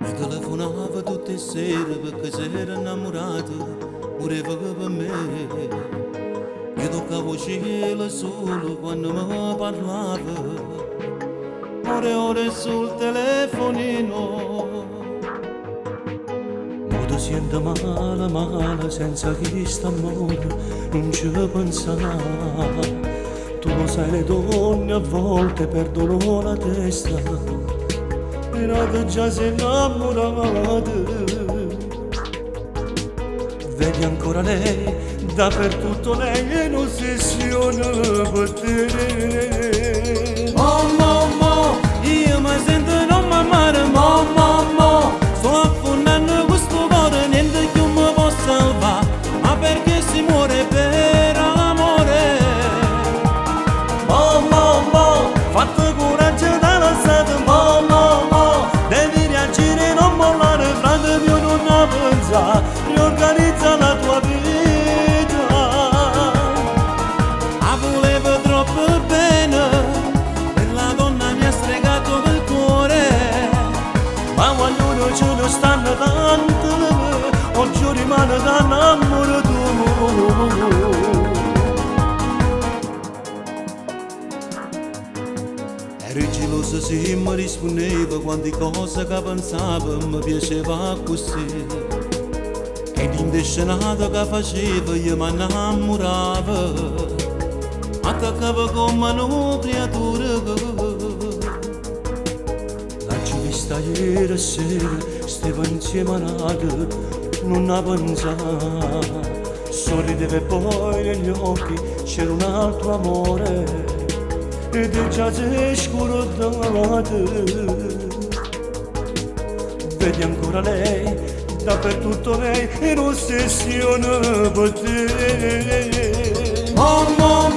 Mi telefonava tutte le sere perché si era innamorata, voleva per me. Io toccavo cielo solo quando mi parlava, ore e ore sul telefonino. Mo ti sento male, male, senza chi sta amore, non ci pensare. Tu lo sai, le donne a volte perdono la testa, però tu già sei innamorata. Vedi ancora lei, dappertutto lei è in ossessione per te. Mo, io mi sento non mi amare, mo, sto affondando questo cuore, niente più mi può salvare, ma perché si muore per amore. Mo, fatto coraggio da lasciare, mo, devi reagire, non mollare, frate mio non pensare, riorganizza la tua vita. La volevo troppo bene, quella donna mi ha stregato il cuore, ma ognuno ce ne stanno tante, oggi rimane da innamorato. Ero geloso se mi rispondeva quante cose che pensavo mi piaceva così, ed indescenato che faceva io mi innamoravo, attaccavo come una creatura. L'ho vista ieri sera, stavo insieme a Nadia, non la pensavo, sorrideva e poi negli occhi c'era un altro amore, ed è già sei scordato. Vedi ancora lei, dappertutto lei è in ossessione per te. Mo,